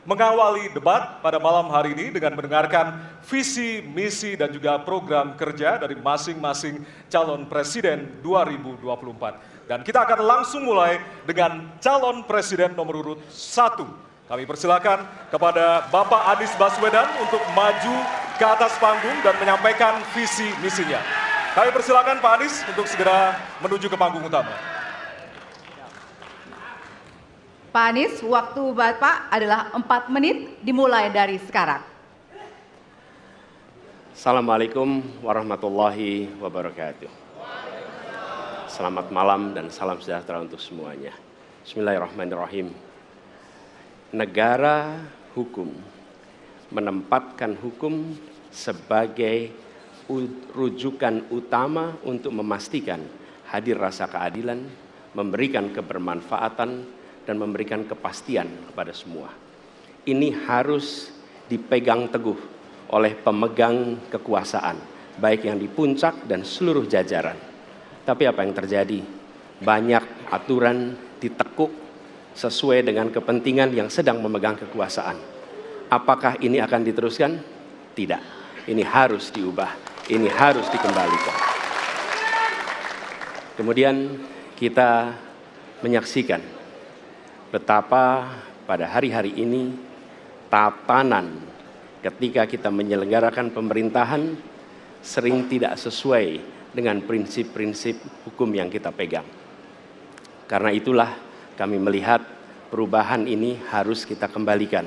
mengawali debat pada malam hari ini dengan mendengarkan visi, misi, dan juga program kerja dari masing-masing calon presiden 2024. Dan kita akan langsung mulai dengan calon presiden nomor urut 1. Kami persilakan kepada Bapak Anies Baswedan untuk maju ke atas panggung dan menyampaikan visi misinya. Kami persilakan Pak Anies untuk segera menuju ke panggung utama. Pak Anies, waktu Bapak adalah 4 menit dimulai dari sekarang. Assalamualaikum warahmatullahi wabarakatuh. Selamat malam dan salam sejahtera untuk semuanya. Bismillahirrahmanirrahim. Negara hukum menempatkan hukum sebagai rujukan utama untuk memastikan hadir rasa keadilan, memberikan kebermanfaatan, dan memberikan kepastian kepada semua. Ini harus dipegang teguh oleh pemegang kekuasaan, baik yang di puncak dan seluruh jajaran. Tapi apa yang terjadi? Banyak aturan ditekuk sesuai dengan kepentingan yang sedang memegang kekuasaan. Apakah ini akan diteruskan? Tidak. Ini harus diubah. Ini harus dikembalikan. Kemudian kita menyaksikan betapa pada hari-hari ini tatanan ketika kita menyelenggarakan pemerintahan sering tidak sesuai dengan prinsip-prinsip hukum yang kita pegang. Karena itulah kami melihat perubahan ini harus kita kembalikan.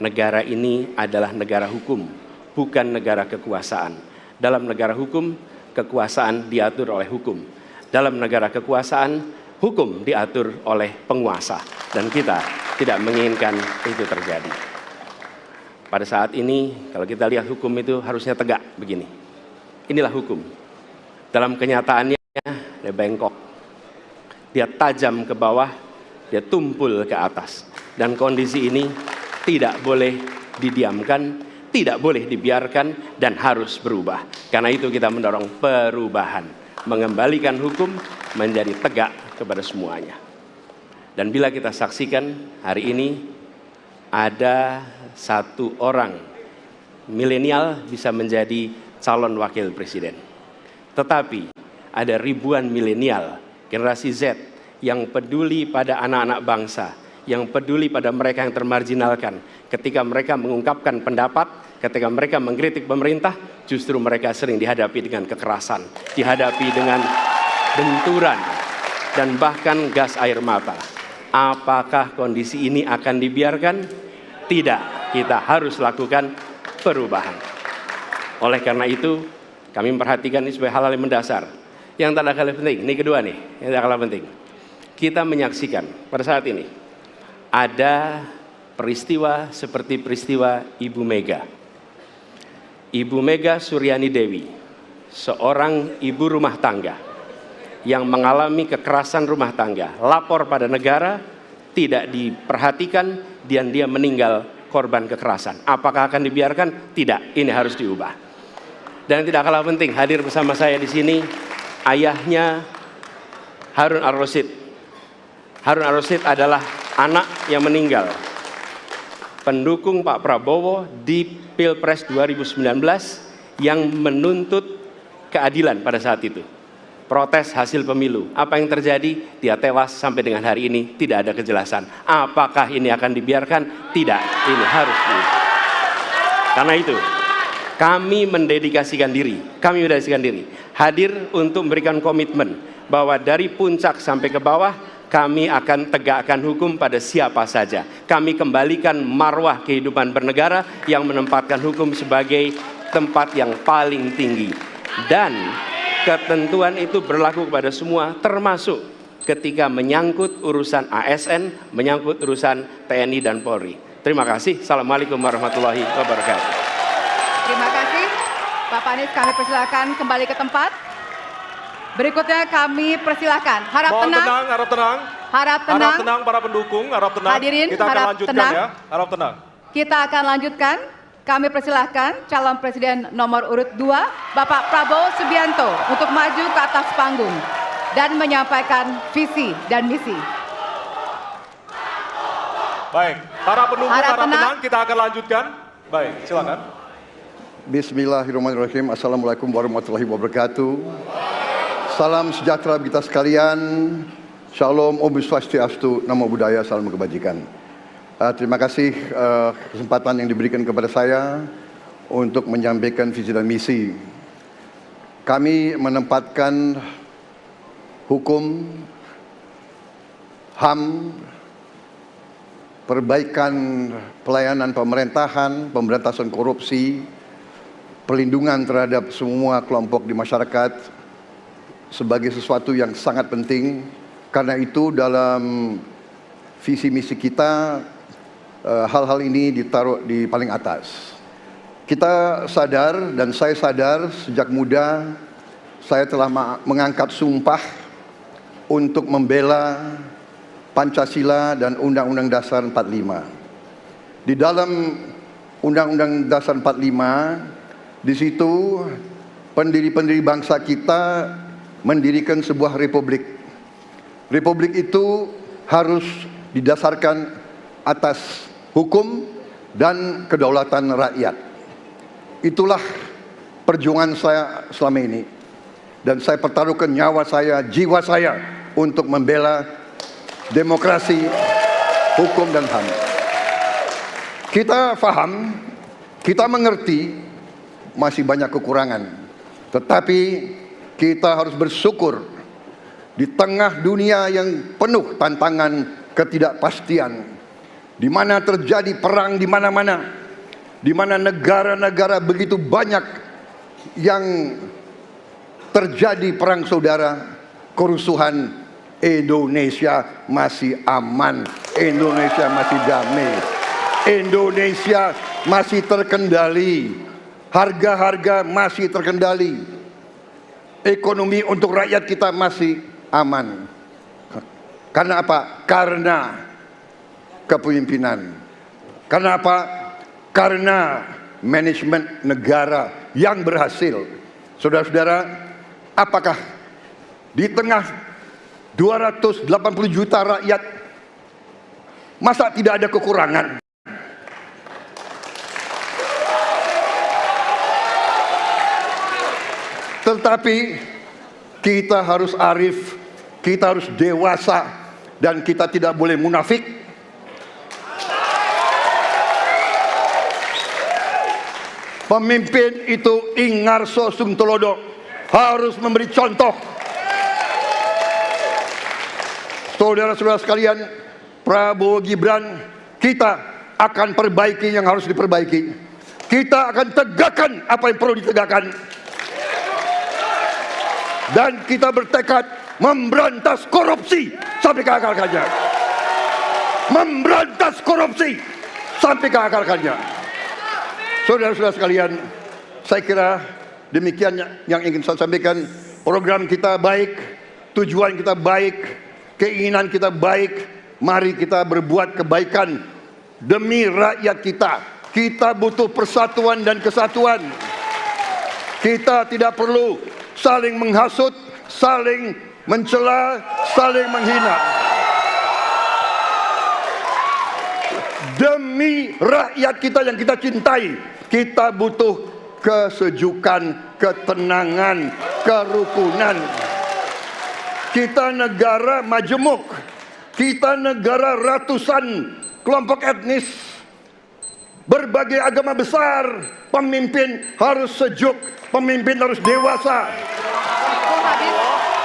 Negara ini adalah negara hukum, bukan negara kekuasaan. Dalam negara hukum, kekuasaan diatur oleh hukum. Dalam negara kekuasaan, hukum diatur oleh penguasa, dan kita tidak menginginkan itu terjadi. Pada saat ini, kalau kita lihat hukum itu harusnya tegak begini. Inilah hukum. Dalam kenyataannya, dia bengkok. Dia tajam ke bawah, dia tumpul ke atas. Dan kondisi ini tidak boleh didiamkan, tidak boleh dibiarkan, dan harus berubah. Karena itu kita mendorong perubahan, mengembalikan hukum menjadi tegak kepada semuanya. Dan bila kita saksikan hari ini ada satu orang milenial bisa menjadi calon wakil presiden. Tetapi ada ribuan milenial generasi Z yang peduli pada anak-anak bangsa, yang peduli pada mereka yang termarginalkan. Ketika mereka mengungkapkan pendapat, ketika mereka mengkritik pemerintah, justru mereka sering dihadapi dengan kekerasan, dihadapi dengan benturan, dan bahkan gas air mata. Apakah kondisi ini akan dibiarkan? Tidak, kita harus lakukan perubahan. Oleh karena itu, kami memperhatikan ini sebagai hal-hal yang mendasar. Yang tak kalah penting, ini kedua nih, yang tak kalah penting. Kita menyaksikan pada saat ini, ada peristiwa seperti peristiwa Ibu Mega. Ibu Mega Suryani Dewi, seorang ibu rumah tangga, yang mengalami kekerasan rumah tangga, lapor pada negara, tidak diperhatikan, dan dia meninggal korban kekerasan. Apakah akan dibiarkan? Tidak, ini harus diubah. Dan tidak kalah penting, hadir bersama saya di sini, ayahnya Harun Ar-Rasyid. Harun Ar-Rasyid adalah anak yang meninggal, pendukung Pak Prabowo di Pilpres 2019 yang menuntut keadilan pada saat itu. Protes hasil pemilu. Apa yang terjadi? Dia tewas sampai dengan hari ini tidak ada kejelasan. Apakah ini akan dibiarkan? Tidak, ini harus diubah. Karena itu, kami mendedikasikan diri, hadir untuk memberikan komitmen bahwa dari puncak sampai ke bawah, kami akan tegakkan hukum pada siapa saja. Kami kembalikan marwah kehidupan bernegara yang menempatkan hukum sebagai tempat yang paling tinggi. Dan ketentuan itu berlaku kepada semua, termasuk ketika menyangkut urusan ASN, menyangkut urusan TNI dan Polri. Terima kasih. Assalamualaikum warahmatullahi wabarakatuh. Terima kasih. Bapak Anies, kami persilakan kembali ke tempat. Berikutnya kami persilakan. Harap tenang. Harap tenang. Harap tenang. Harap tenang para pendukung, harap tenang. Hadirin, kita akan harap lanjutkan tenang. ya. Harap tenang. Kita akan lanjutkan. Kami persilahkan calon presiden nomor urut 2, Bapak Prabowo Subianto, untuk maju ke atas panggung dan menyampaikan visi dan misi. Baik, para pendukung Harap harap tenang. tenang, kita akan lanjutkan. Baik, silakan. Bismillahirrahmanirrahim. Assalamualaikum warahmatullahi wabarakatuh. Salam sejahtera kita sekalian. Shalom, Om Swastiastu, Namo Buddhaya, salam kebajikan. Terima kasih kesempatan yang diberikan kepada saya untuk menyampaikan visi dan misi. Kami menempatkan hukum, HAM, perbaikan pelayanan pemerintahan, pemberantasan korupsi, perlindungan terhadap semua kelompok di masyarakat sebagai sesuatu yang sangat penting. Karena itu dalam visi misi kita hal-hal ini ditaruh di paling atas. Kita sadar dan saya sadar sejak muda saya telah mengangkat sumpah untuk membela Pancasila dan Undang-Undang Dasar 45. Di dalam Undang-Undang Dasar 45, di situ pendiri-pendiri bangsa kita mendirikan sebuah republik. Republik itu harus didasarkan atas hukum dan kedaulatan rakyat. Itulah perjuangan saya selama ini. Dan saya pertaruhkan nyawa saya, jiwa saya untuk membela demokrasi, hukum dan HAM. Kita paham, kita mengerti masih banyak kekurangan. Tetapi kita harus bersyukur di tengah dunia yang penuh tantangan ketidakpastian, di mana terjadi perang di mana-mana, di mana negara-negara begitu banyak yang terjadi perang saudara, kerusuhan, Indonesia masih aman, Indonesia masih damai, Indonesia masih terkendali, harga-harga masih terkendali, ekonomi untuk rakyat kita masih aman. Karena apa? Karena kepemimpinan. Karena apa? Karena manajemen negara yang berhasil. Saudara-saudara, apakah di tengah 280 juta rakyat masa tidak ada kekurangan? Tetapi kita harus arif, kita harus dewasa, dan kita tidak boleh munafik. Pemimpin itu ingarso sung telodo, harus memberi contoh. Saudara-saudara sekalian, Prabowo Gibran, kita akan perbaiki yang harus diperbaiki. Kita akan tegakkan apa yang perlu ditegakkan. Dan kita bertekad memberantas korupsi sampai ke akar-akarnya. Memberantas korupsi sampai ke akar-akarnya. Saudara-saudara sekalian, saya kira demikian yang ingin saya sampaikan. Program kita baik, tujuan kita baik, keinginan kita baik. Mari kita berbuat kebaikan demi rakyat kita. Kita butuh persatuan dan kesatuan. Kita tidak perlu saling menghasut, saling mencela, saling menghina. Demi rakyat kita yang kita cintai, kita butuh kesejukan, ketenangan, kerukunan. Kita negara majemuk, kita negara ratusan kelompok etnis, berbagai agama besar. Pemimpin harus sejuk, pemimpin harus dewasa.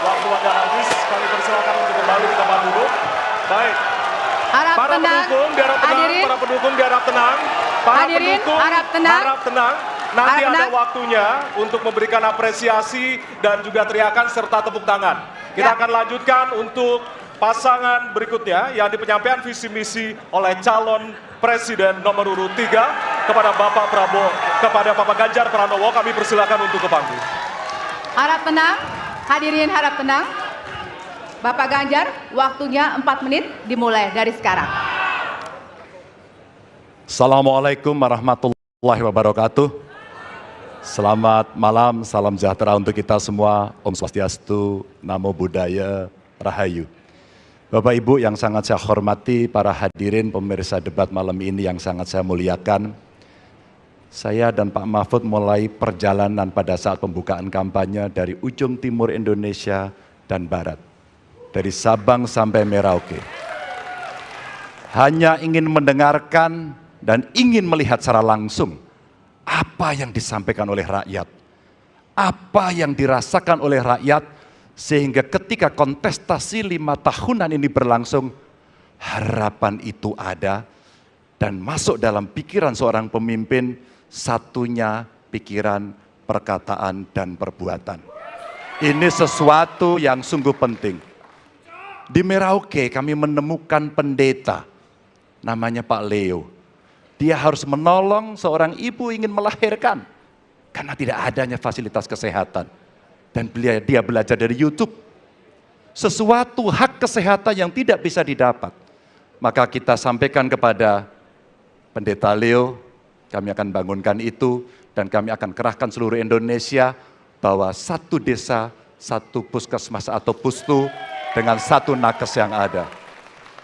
Waktu Anda habis, kami persilakan untuk kembali ke tempat duduk. Baik. Harap Para tenang. pendukung diharap tenang, Hadirin. para pendukung diharap tenang. Para Hadirin, pendukung harap tenang. harap tenang. Nanti Harap ada tenang. waktunya untuk memberikan apresiasi dan juga teriakan serta tepuk tangan. Kita Ya. akan lanjutkan untuk pasangan berikutnya yang di penyampaian visi misi oleh calon Presiden nomor urut 3 kepada Bapak Prabowo, kepada Bapak Ganjar Pranowo. Kami persilakan untuk ke panggung. Harap tenang, hadirin harap tenang. Bapak Ganjar, waktunya 4 menit dimulai dari sekarang. Assalamualaikum warahmatullahi wabarakatuh. Selamat malam, salam sejahtera untuk kita semua. Om Swastiastu, Namo Buddhaya, Rahayu. Bapak Ibu yang sangat saya hormati, para hadirin pemirsa debat malam ini yang sangat saya muliakan. Saya dan Pak Mahfud mulai perjalanan pada saat pembukaan kampanye dari ujung timur Indonesia dan barat. Dari Sabang sampai Merauke. Hanya ingin mendengarkan dan ingin melihat secara langsung apa yang disampaikan oleh rakyat. Apa yang dirasakan oleh rakyat, sehingga ketika kontestasi 5 tahunan ini berlangsung, harapan itu ada dan masuk dalam pikiran seorang pemimpin, satunya pikiran, perkataan, dan perbuatan. Ini sesuatu yang sungguh penting. Di Merauke kami menemukan pendeta, namanya Pak Leo. Dia harus menolong seorang ibu ingin melahirkan, karena tidak adanya fasilitas kesehatan. Dan dia belajar dari YouTube. Sesuatu hak kesehatan yang tidak bisa didapat. Maka kita sampaikan kepada Pendeta Leo, kami akan bangunkan itu, dan kami akan kerahkan seluruh Indonesia, bahwa satu desa, satu puskesmas atau pustu, dengan satu nakes yang ada.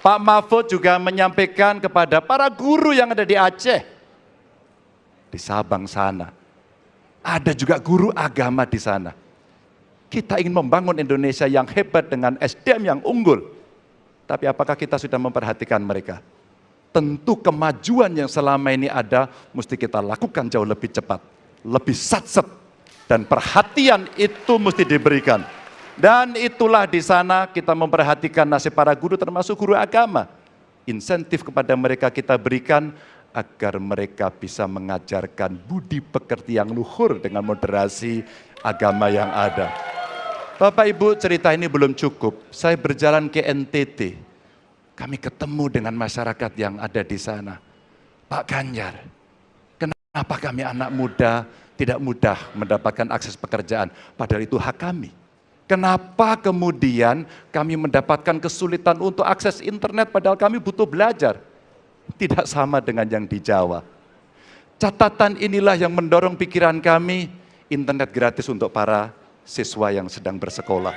Pak Mahfud juga menyampaikan kepada para guru yang ada di Aceh, di Sabang sana. Ada juga guru agama di sana. Kita ingin membangun Indonesia yang hebat dengan SDM yang unggul. Tapi apakah kita sudah memperhatikan mereka? Tentu kemajuan yang selama ini ada, mesti kita lakukan jauh lebih cepat. Lebih satset. Dan perhatian itu mesti diberikan. Dan itulah di sana kita memperhatikan nasib para guru, termasuk guru agama. Insentif kepada mereka kita berikan, agar mereka bisa mengajarkan budi pekerti yang luhur dengan moderasi agama yang ada. Bapak Ibu, cerita ini belum cukup. Saya berjalan ke NTT. Kami ketemu dengan masyarakat yang ada di sana. Pak Ganjar, kenapa kami anak muda tidak mudah mendapatkan akses pekerjaan? Padahal itu hak kami. Kenapa kemudian kami mendapatkan kesulitan untuk akses internet padahal kami butuh belajar? Tidak sama dengan yang di Jawa. Catatan inilah yang mendorong pikiran kami, internet gratis untuk para siswa yang sedang bersekolah.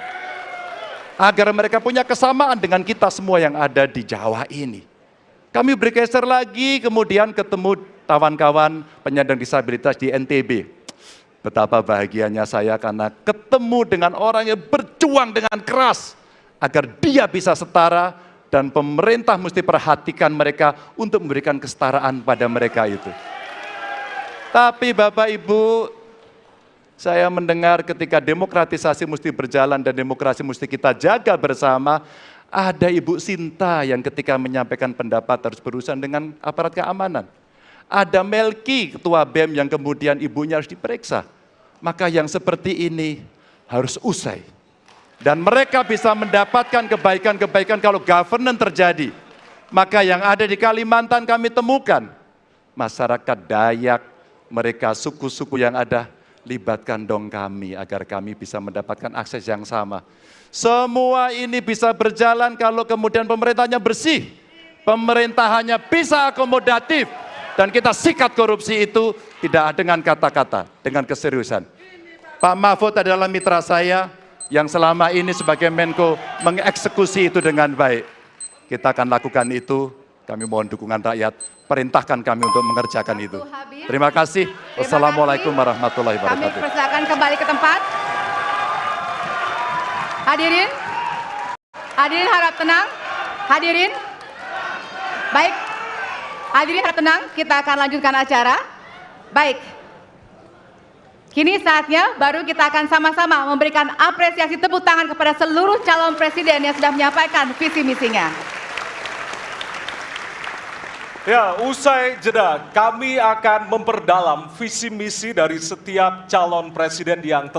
Agar mereka punya kesamaan dengan kita semua yang ada di Jawa ini. Kami bergeser lagi, kemudian ketemu kawan-kawan penyandang disabilitas di NTB. Betapa bahagianya saya karena ketemu dengan orang yang berjuang dengan keras agar dia bisa setara, dan pemerintah mesti perhatikan mereka untuk memberikan kesetaraan pada mereka itu. Tapi Bapak Ibu, saya mendengar ketika demokratisasi mesti berjalan dan demokrasi mesti kita jaga bersama, ada Ibu Sinta yang ketika menyampaikan pendapat harus berurusan dengan aparat keamanan. Ada Melki, ketua BEM, yang kemudian ibunya harus diperiksa. Maka yang seperti ini harus usai. Dan mereka bisa mendapatkan kebaikan-kebaikan kalau governance terjadi. Maka yang ada di Kalimantan kami temukan. Masyarakat Dayak, mereka suku-suku yang ada, libatkan dong kami agar kami bisa mendapatkan akses yang sama. Semua ini bisa berjalan kalau kemudian pemerintahnya bersih. Pemerintahannya bisa akomodatif. Dan kita sikat korupsi itu tidak dengan kata-kata, dengan keseriusan. Pak Mahfud adalah mitra saya yang selama ini sebagai Menko mengeksekusi itu dengan baik. Kita akan lakukan itu, kami mohon dukungan rakyat, perintahkan kami untuk mengerjakan itu. Terima kasih. Wassalamualaikum warahmatullahi wabarakatuh. Kami persilakan kembali ke tempat. Hadirin, hadirin harap tenang. Hadirin, baik. Hadirin harap tenang, kita akan lanjutkan acara. Baik. Kini saatnya baru kita akan sama-sama memberikan apresiasi tepuk tangan kepada seluruh calon presiden yang sudah menyampaikan visi misinya. Ya, usai jeda, kami akan memperdalam visi misi dari setiap calon presiden yang telah